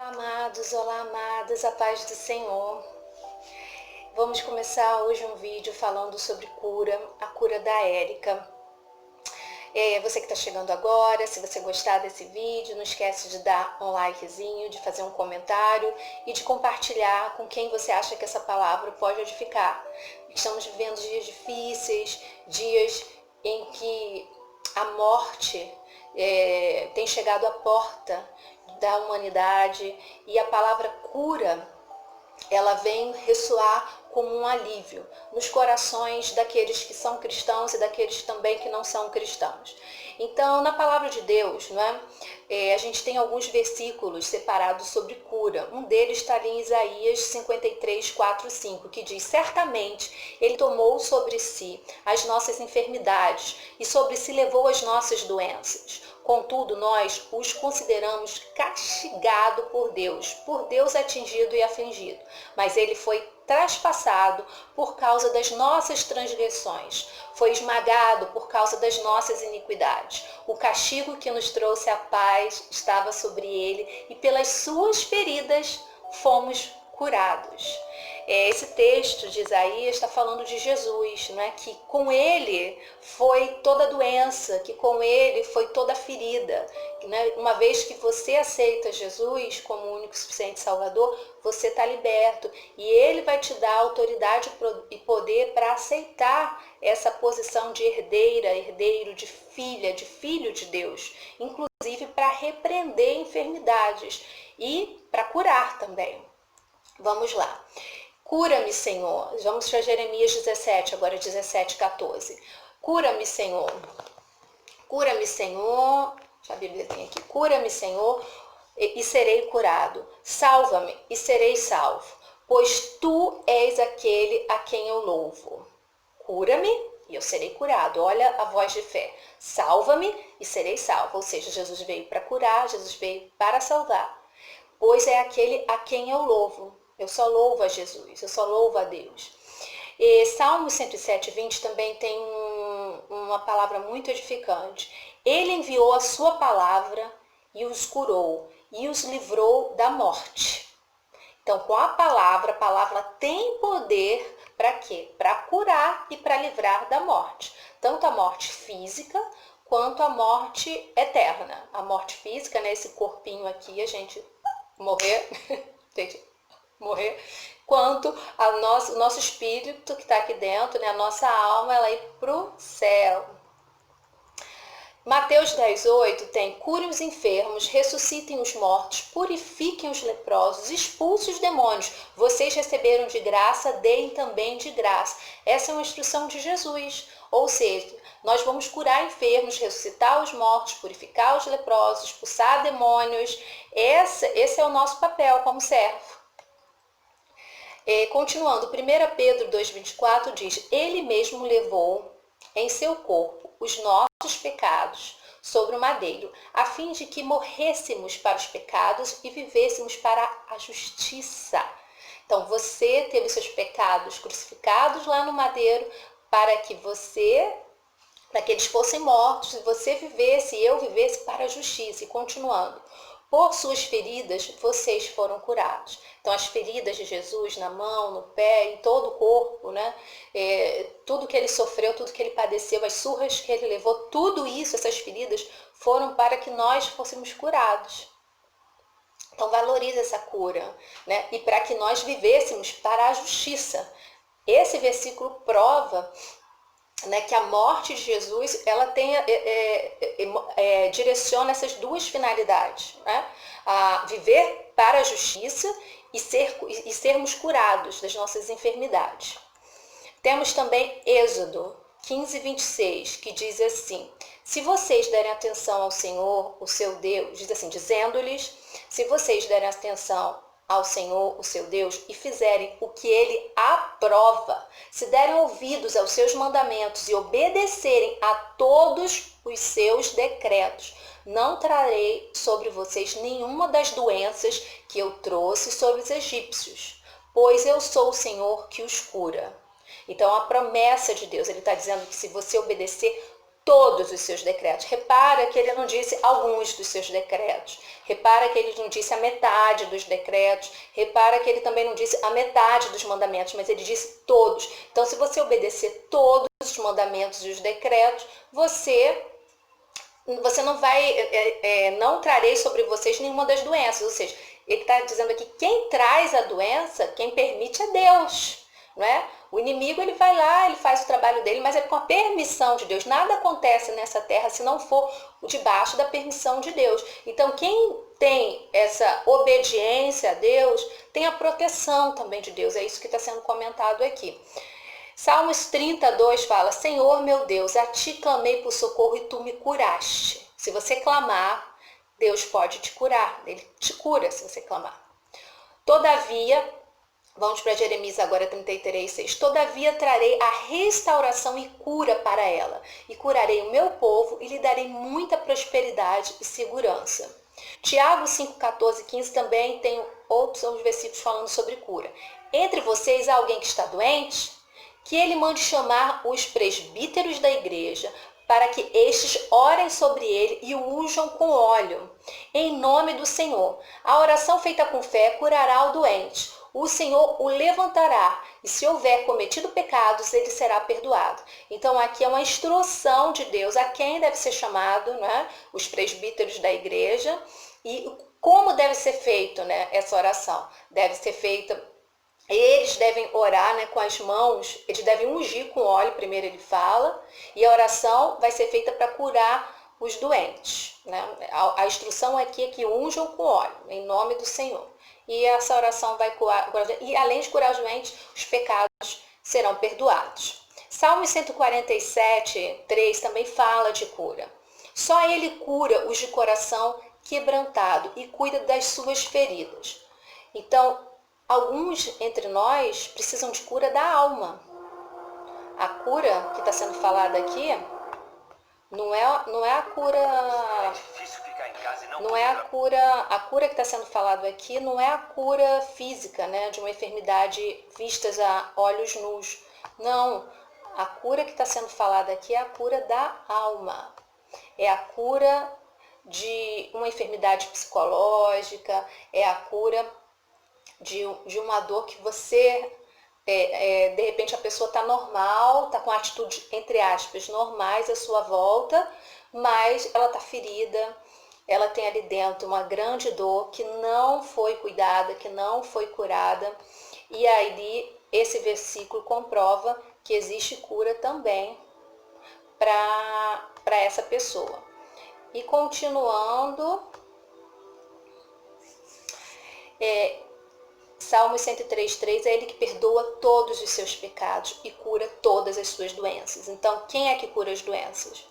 Amados, olá amadas, a paz do Senhor. Vamos começar hoje um vídeo falando sobre cura, a cura da Érica. Você que está chegando agora, se você gostar desse vídeo, não esquece de dar um likezinho, de fazer um comentário e de compartilhar com quem você acha que essa palavra pode edificar. Estamos vivendo dias difíceis, dias em que a morte tem chegado à porta da humanidade e a palavra cura, ela vem ressoar como um alívio nos corações daqueles que são cristãos e daqueles também que não são cristãos. Então, na palavra de Deus, não é? A gente tem alguns versículos separados sobre cura. Um deles está ali em Isaías 53, 4, 5, que diz: certamente ele tomou sobre si as nossas enfermidades e sobre si levou as nossas doenças. Contudo, nós os consideramos castigado por Deus atingido e afligido. Mas ele foi traspassado por causa das nossas transgressões, foi esmagado por causa das nossas iniquidades. O castigo que nos trouxe a paz estava sobre ele, e pelas suas feridas fomos curados. Esse texto de Isaías está falando de Jesus, né? Que com ele foi toda doença, que com ele foi toda ferida. Né? Uma vez que você aceita Jesus como o único e suficiente Salvador, você está liberto. E ele vai te dar autoridade e poder para aceitar essa posição de herdeira, herdeiro, de filha, de filho de Deus. Inclusive para repreender enfermidades e para curar também. Vamos lá. Cura-me, Senhor. Vamos para Jeremias 17, agora 17, 14. Cura-me, Senhor. Cura-me, Senhor. A Bíblia tem aqui. Cura-me, Senhor, e serei curado. Salva-me e serei salvo, pois tu és aquele a quem eu louvo. Cura-me e eu serei curado. Olha a voz de fé. Salva-me e serei salvo. Ou seja, Jesus veio para curar, Jesus veio para salvar. Pois é aquele a quem eu louvo. Eu só louvo a Jesus, eu só louvo a Deus. E Salmo 107, 20 também tem uma palavra muito edificante. Ele enviou a sua palavra e os curou e os livrou da morte. Então, com a palavra tem poder para quê? Para curar e para livrar da morte. Tanto a morte física quanto a morte eterna. A morte física, né, esse corpinho aqui, a gente morrer, quanto o nosso espírito que está aqui dentro, né, a nossa alma, ela ir para o céu. Mateus 10:8 tem: curem os enfermos, ressuscitem os mortos, purifiquem os leprosos, expulsem os demônios. Vocês receberam de graça, deem também de graça. Essa é uma instrução de Jesus. Ou seja, nós vamos curar enfermos, ressuscitar os mortos, purificar os leprosos, expulsar demônios. Esse é o nosso papel como servo. Continuando, 1 Pedro 2,24 diz: ele mesmo levou em seu corpo os nossos pecados sobre o madeiro, a fim de que morrêssemos para os pecados e vivêssemos para a justiça. Então, você teve seus pecados crucificados lá no madeiro para que eles fossem mortos, e você vivesse, e eu vivesse para a justiça. E continuando, por suas feridas vocês foram curados. Então, as feridas de Jesus na mão, no pé, em todo o corpo, né? Tudo que ele sofreu, tudo que ele padeceu, as surras que ele levou, tudo isso, essas feridas, foram para que nós fôssemos curados. Então, valorize essa cura, né? E para que nós vivêssemos para a justiça. Esse versículo prova, né, que a morte de Jesus, ela direciona essas duas finalidades, né? A viver para a justiça e sermos curados das nossas enfermidades. Temos também Êxodo 15:26, que diz assim: se vocês derem atenção ao Senhor, o seu Deus, diz assim, dizendo-lhes, se vocês derem atenção ao Senhor, o seu Deus, e fizerem o que ele aprova, se derem ouvidos aos seus mandamentos e obedecerem a todos os seus decretos, não trarei sobre vocês nenhuma das doenças que eu trouxe sobre os egípcios, pois eu sou o Senhor que os cura. Então, a promessa de Deus, ele está dizendo que se você obedecer todos os seus decretos. Repara que ele não disse alguns dos seus decretos. Repara que ele não disse a metade dos decretos. Repara que ele também não disse a metade dos mandamentos, mas ele disse todos. Então, se você obedecer todos os mandamentos e os decretos, você não vai, não trarei sobre vocês nenhuma das doenças. Ou seja, ele está dizendo aqui, quem traz a doença, quem permite é Deus. Não é? O inimigo, ele vai lá, ele faz o trabalho dele, mas é com a permissão de Deus. Nada acontece nessa terra se não for debaixo da permissão de Deus. Então, quem tem essa obediência a Deus, tem a proteção também de Deus. É isso que está sendo comentado aqui. Salmos 32 fala, Senhor meu Deus, a ti clamei por socorro e tu me curaste. Se você clamar, Deus pode te curar. Ele te cura se você clamar. Todavia, vamos para Jeremias agora 33:6. Todavia trarei a restauração e cura para ela, e curarei o meu povo e lhe darei muita prosperidade e segurança. Tiago 5:14-15 também tem outros versículos falando sobre cura. Entre vocês há alguém que está doente? Que ele mande chamar os presbíteros da igreja, para que estes orem sobre ele e o unjam com óleo, em nome do Senhor. A oração feita com fé curará o doente. O Senhor o levantará, e se houver cometido pecados, ele será perdoado. Então, aqui é uma instrução de Deus a quem deve ser chamado, né? Os presbíteros da igreja, e como deve ser feito, né, essa oração. Deve ser feita, eles devem orar, né, com as mãos, eles devem ungir com óleo, primeiro ele fala, e a oração vai ser feita para curar os doentes. Né? A instrução aqui é que unjam com óleo, em nome do Senhor. E essa oração vai curar, e além de curar os doentes, os pecados serão perdoados. Salmo 147:3 também fala de cura. Só ele cura os de coração quebrantado e cuida das suas feridas. Então, alguns entre nós precisam de cura da alma. A cura que está sendo falada aqui não é a cura. Não é a cura que está sendo falado aqui não é a cura física, né, de uma enfermidade vistas a olhos nus. Não, a cura que está sendo falada aqui é a cura da alma. É a cura de uma enfermidade psicológica, é a cura de uma dor que você, de repente a pessoa está normal, está com atitudes, entre aspas, normais à sua volta, mas ela está ferida, ela tem ali dentro uma grande dor que não foi cuidada, que não foi curada. E aí esse versículo comprova que existe cura também para essa pessoa. E continuando, Salmos 103:3 é ele que perdoa todos os seus pecados e cura todas as suas doenças. Então, quem é que cura as doenças?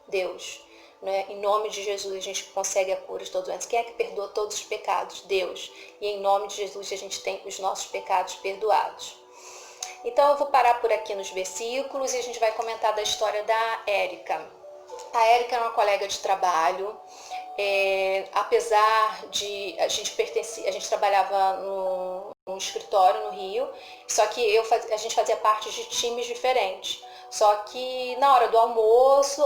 Deus. Né? Em nome de Jesus a gente consegue a cura de todas as doenças. Quem é que perdoa todos os pecados? Deus. E em nome de Jesus a gente tem os nossos pecados perdoados. Então eu vou parar por aqui nos versículos e a gente vai comentar da história da Érica. A Érica era uma colega de trabalho. Apesar de a gente trabalhava num escritório no Rio, só que a gente fazia parte de times diferentes. Só que na hora do almoço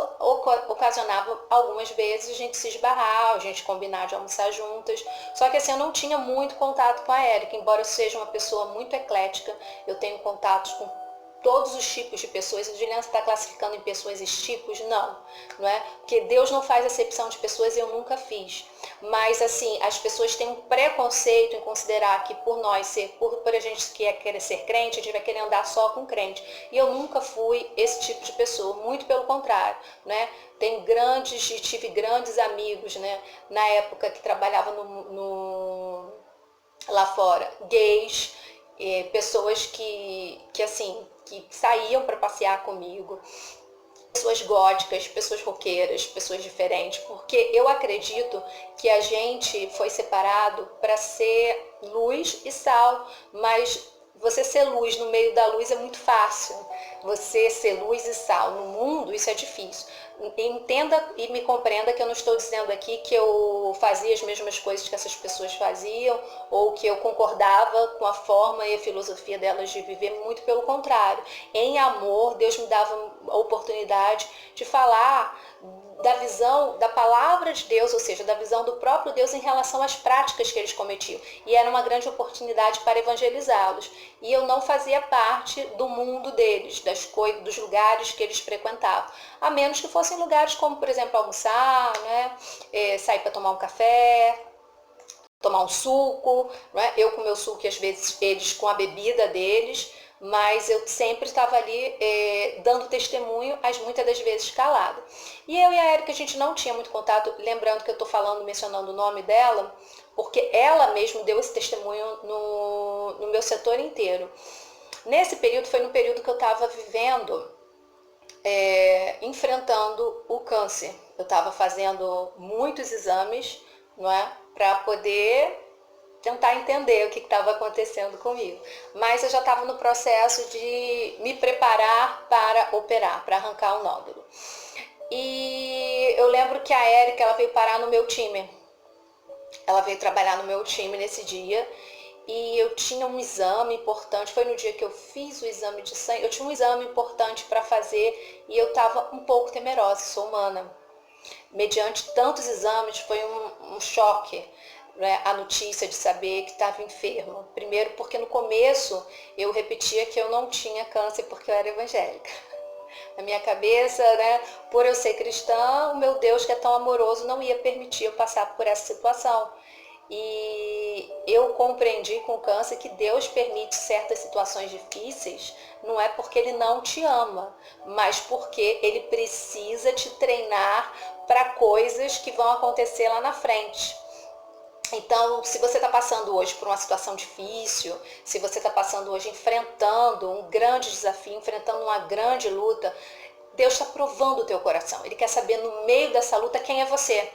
ocasionava algumas vezes a gente se esbarrar, a gente combinar de almoçar juntas. Só que assim, eu não tinha muito contato com a Érica, embora eu seja uma pessoa muito eclética, eu tenho contatos com todos os tipos de pessoas. A Juliana está classificando em pessoas e tipos? Não é? Porque Deus não faz acepção de pessoas e eu nunca fiz. Mas assim, as pessoas têm um preconceito em considerar que por nós por a gente que querer ser crente, a gente vai querer andar só com crente. E eu nunca fui esse tipo de pessoa, muito pelo contrário, né? Tive grandes amigos, né? Na época que trabalhava lá fora, gays, pessoas que saíam para passear comigo, pessoas góticas, pessoas roqueiras, pessoas diferentes, porque eu acredito que a gente foi separado para ser luz e sal, mas você ser luz no meio da luz é muito fácil. Você ser luz e sal no mundo, isso é difícil. Entenda e me compreenda que eu não estou dizendo aqui que eu fazia as mesmas coisas que essas pessoas faziam ou que eu concordava com a forma e a filosofia delas de viver, muito pelo contrário. Em amor, Deus me dava a oportunidade de falar da visão da palavra de Deus, ou seja, da visão do próprio Deus em relação às práticas que eles cometiam. E era uma grande oportunidade para evangelizá-los. E eu não fazia parte do mundo deles, dos lugares que eles frequentavam. A menos que fossem lugares como, por exemplo, almoçar, né? Sair para tomar um café, tomar um suco, né? Eu com meu suco e às vezes eles com a bebida deles, mas eu sempre estava ali dando testemunho, muitas das vezes calada. E eu e a Érica, a gente não tinha muito contato, lembrando que eu estou mencionando o nome dela, porque ela mesmo deu esse testemunho no meu setor inteiro. Nesse período, foi no período que eu estava vivendo, enfrentando o câncer. Eu estava fazendo muitos exames, não é, para poder tentar entender o que estava acontecendo comigo. Mas eu já estava no processo de me preparar para operar, para arrancar o nódulo. E eu lembro que a Érica, ela veio parar no meu time. Ela veio trabalhar no meu time nesse dia. E eu tinha um exame importante, foi no dia que eu fiz o exame de sangue, eu tinha um exame importante para fazer e eu estava um pouco temerosa, sou humana. Mediante tantos exames, foi um choque, né, a notícia de saber que estava enferma. Primeiro porque no começo eu repetia que eu não tinha câncer porque eu era evangélica. Na minha cabeça, né, por eu ser cristã, o meu Deus que é tão amoroso não ia permitir eu passar por essa situação. E eu compreendi com o câncer que Deus permite certas situações difíceis, não é porque Ele não te ama, mas porque Ele precisa te treinar para coisas que vão acontecer lá na frente. Então, se você está passando hoje por uma situação difícil, se você está passando hoje enfrentando um grande desafio, enfrentando uma grande luta, Deus está provando o teu coração. Ele quer saber no meio dessa luta quem é você.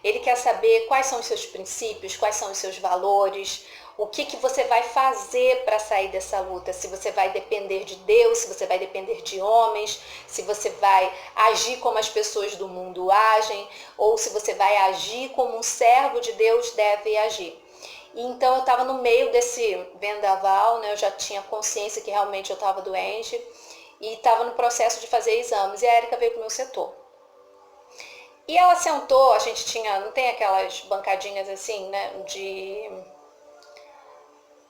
Ele quer saber quais são os seus princípios, quais são os seus valores, o que você vai fazer para sair dessa luta. Se você vai depender de Deus, se você vai depender de homens, se você vai agir como as pessoas do mundo agem, ou se você vai agir como um servo de Deus deve agir. E então eu estava no meio desse vendaval, né? Eu já tinha consciência que realmente eu estava doente e estava no processo de fazer exames. E a Érica veio para o meu setor. E ela sentou, a gente tinha, não tem aquelas bancadinhas assim, né,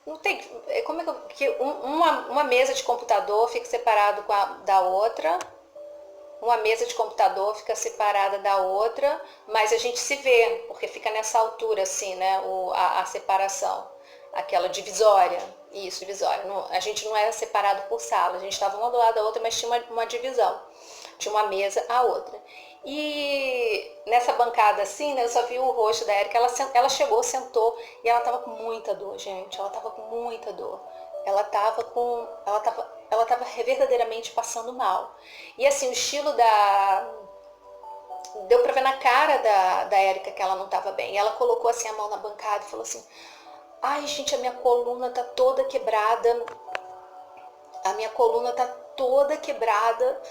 não tem, como é que uma mesa de computador fica separado da outra, uma mesa de computador fica separada da outra, mas a gente se vê, porque fica nessa altura assim, né, a separação, aquela divisória, isso, divisória, a gente não era separado por sala, a gente estava uma do lado da outra, mas tinha uma divisão, tinha uma mesa a outra. E nessa bancada assim, né, eu só vi o rosto da Érica, ela chegou, sentou e ela tava com muita dor, gente, ela tava com muita dor. Ela tava verdadeiramente passando mal. E assim, o estilo deu pra ver na cara da Érica que ela não tava bem. E ela colocou assim a mão na bancada e falou assim: "Ai, gente, a minha coluna tá toda quebrada. A minha coluna tá toda quebrada.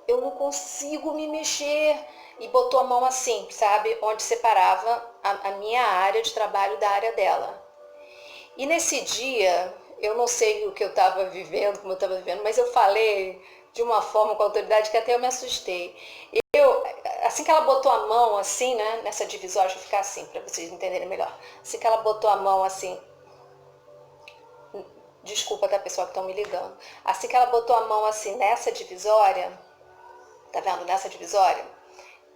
Eu não consigo me mexer." E botou a mão assim, sabe? Onde separava a minha área de trabalho da área dela. E nesse dia, eu não sei o que eu estava vivendo, como eu estava vivendo, mas eu falei de uma forma com autoridade que até eu me assustei. Assim que ela botou a mão assim, né? Nessa divisória, deixa eu ficar assim, para vocês entenderem melhor. Assim que ela botou a mão assim, desculpa, tá, pessoal, que estão me ligando. Assim que ela botou a mão assim nessa divisória, tá vendo? Nessa divisória.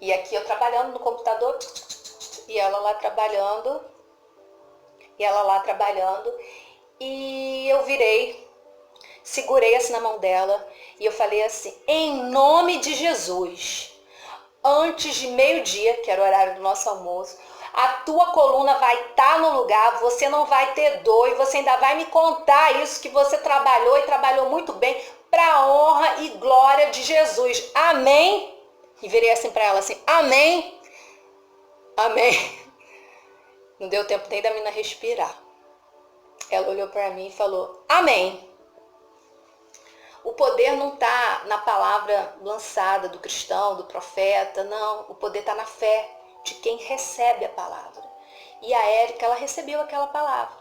E aqui eu trabalhando no computador, e ela lá trabalhando, e eu virei, segurei assim na mão dela, e eu falei assim: "Em nome de Jesus, antes de meio-dia, que era o horário do nosso almoço, a tua coluna vai estar no lugar, você não vai ter dor, e você ainda vai me contar isso, que você trabalhou e trabalhou muito bem, para a honra e glória de Jesus. Amém?" E virei assim para ela, assim: "Amém, amém." Não deu tempo nem da menina respirar. Ela olhou para mim e falou, amém. O poder não está na palavra lançada do cristão, do profeta, não. O poder está na fé de quem recebe a palavra. E a Érica, ela recebeu aquela palavra.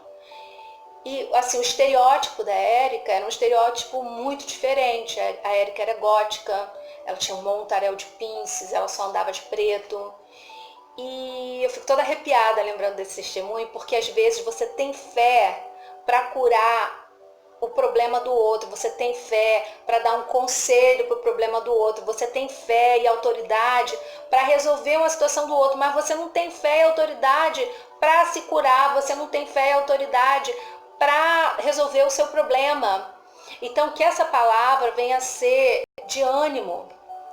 E assim, o estereótipo da Érica era um estereótipo muito diferente. A Érica era gótica, ela tinha um montaréu de pinces, ela só andava de preto. E eu fico toda arrepiada lembrando desse testemunho, porque às vezes você tem fé para curar o problema do outro, você tem fé para dar um conselho para o problema do outro, você tem fé e autoridade para resolver uma situação do outro, mas você não tem fé e autoridade para se curar, você não tem fé e autoridade para resolver o seu problema. Então que essa palavra venha a ser de ânimo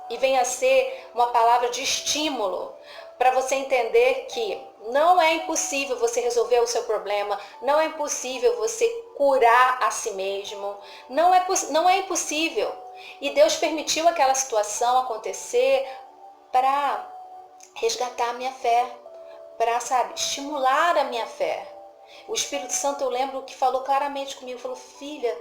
e venha a ser uma palavra de estímulo para você entender que não é impossível você resolver o seu problema, não é impossível você curar a si mesmo, não é impossível. E Deus permitiu aquela situação acontecer para resgatar a minha fé, para, sabe, estimular a minha fé. O Espírito Santo, eu lembro que falou claramente comigo, falou, filha,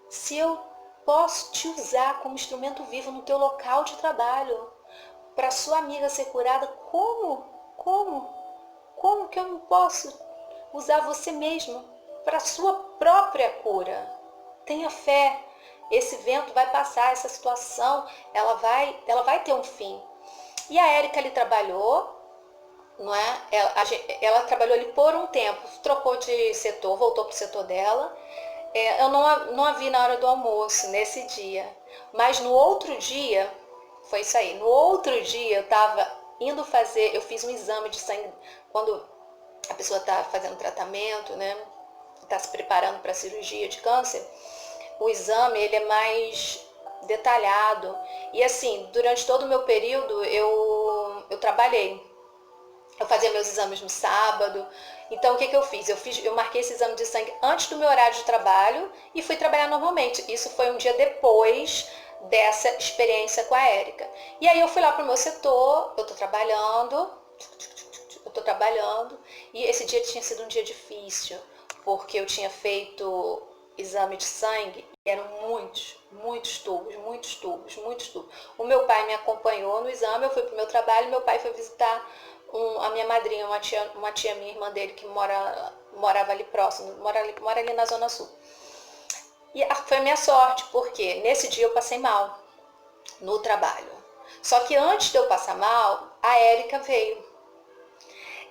se eu posso te usar como instrumento vivo no teu local de trabalho, para sua amiga ser curada, como que eu não posso usar você mesmo para sua própria cura? Tenha fé, esse vento vai passar, essa situação, ela vai ter um fim. E a Érica ali trabalhou, não é? Ela trabalhou ali por um tempo, trocou de setor, voltou para o setor dela. Eu não a vi na hora do almoço, nesse dia. Mas no outro dia, foi isso aí, no outro dia eu estava indo fazer, eu fiz um exame de sangue, quando a pessoa está fazendo tratamento, né? Está se preparando para a cirurgia de câncer, o exame ele é mais detalhado. E assim, durante todo o meu período eu trabalhei. Eu fazia meus exames no sábado. Então o que eu fiz? Eu marquei esse exame de sangue antes do meu horário de trabalho e fui trabalhar normalmente. Isso foi um dia depois dessa experiência com a Érica. E aí eu fui lá pro meu setor, eu tô trabalhando, e esse dia tinha sido um dia difícil, porque eu tinha feito exame de sangue e eram muitos tubos. O meu pai me acompanhou no exame, eu fui pro meu trabalho, meu pai foi visitar a minha madrinha, uma tia minha, irmã dele, que morava ali próximo, mora ali na Zona Sul. E foi a minha sorte, porque nesse dia eu passei mal no trabalho. Só que antes de eu passar mal, a Érica veio.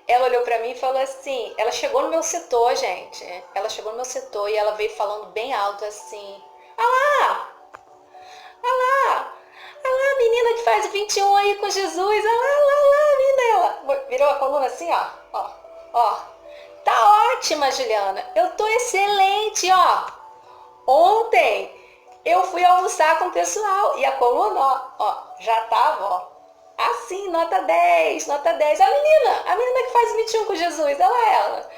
Ela olhou pra mim e falou assim, ela chegou no meu setor, gente. Ela chegou no meu setor e ela veio falando bem alto assim, ah lá, a menina que faz 21 aí com Jesus, menina, ela virou a coluna assim, ó. Tá ótima, Juliana, eu tô excelente, ó. Ontem eu fui almoçar com o pessoal e a coluna, ó, já tava, ó, assim, nota 10. A menina que faz 21 com Jesus, ela.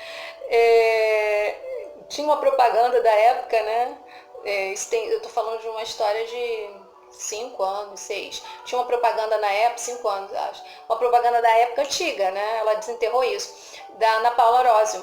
Tinha uma propaganda da época, né? Eu tô falando de uma história de 5 anos, 6. Tinha uma propaganda na época, 5 anos, acho. Uma propaganda da época antiga, né? Ela desenterrou isso. Da Ana Paula Arósio.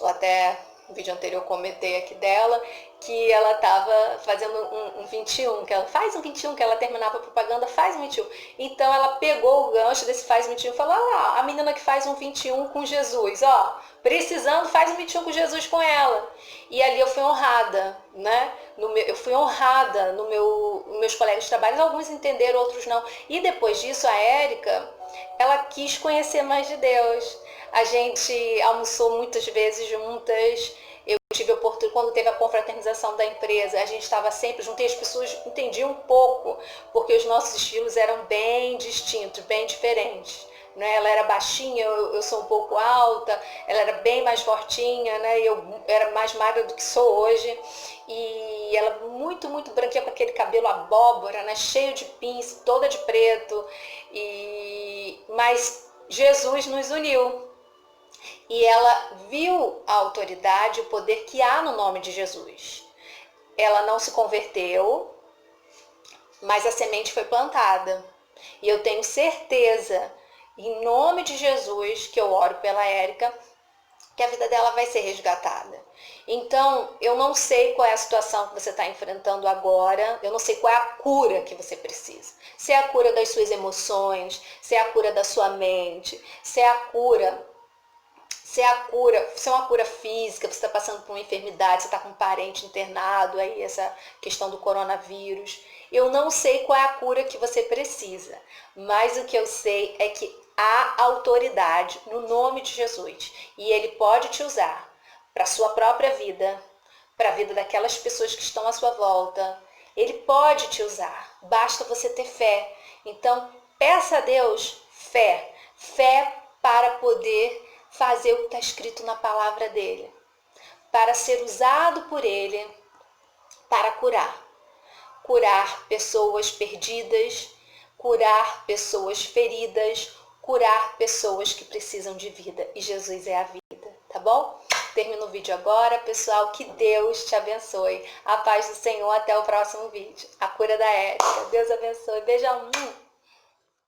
Eu até no vídeo anterior eu comentei aqui dela, que ela estava fazendo um 21, que ela faz um 21, que ela terminava a propaganda, faz um 21. Então ela pegou o gancho desse faz um 21 e falou, lá, a menina que faz um 21 com Jesus, ó, precisando, faz um 21 com Jesus com ela. E ali eu fui honrada, né? Eu fui honrada nos meus colegas de trabalho, alguns entenderam, outros não. E depois disso, a Érica, ela quis conhecer mais de Deus. A gente almoçou muitas vezes juntas. Eu tive a oportunidade, quando teve a confraternização da empresa, a gente estava sempre junto e as pessoas entendiam um pouco, porque os nossos estilos eram bem distintos, bem diferentes. Né? Ela era baixinha, eu sou um pouco alta, ela era bem mais fortinha, né? Eu era mais magra do que sou hoje. E ela muito branquinha, com aquele cabelo abóbora, né? Cheio de pince, toda de preto. Mas Jesus nos uniu. E ela viu a autoridade, o poder que há no nome de Jesus. Ela não se converteu, mas a semente foi plantada. E eu tenho certeza, em nome de Jesus, que eu oro pela Érica, que a vida dela vai ser resgatada. Então, eu não sei qual é a situação que você está enfrentando agora, eu não sei qual é a cura que você precisa. Se é a cura das suas emoções, se é a cura da sua mente, se é uma cura física, você está passando por uma enfermidade, você está com um parente internado, aí essa questão do coronavírus. Eu não sei qual é a cura que você precisa, mas o que eu sei é que há autoridade no nome de Jesus e Ele pode te usar para a sua própria vida, para a vida daquelas pessoas que estão à sua volta. Ele pode te usar, basta você ter fé. Então, peça a Deus fé, fé para poder fazer o que está escrito na palavra dele, para ser usado por ele para curar pessoas perdidas, curar pessoas feridas, curar pessoas que precisam de vida, e Jesus é a vida, tá bom? Termino o vídeo agora, pessoal, que Deus te abençoe. A paz do Senhor, até o próximo vídeo. A cura da Érica. Deus abençoe. Beijão.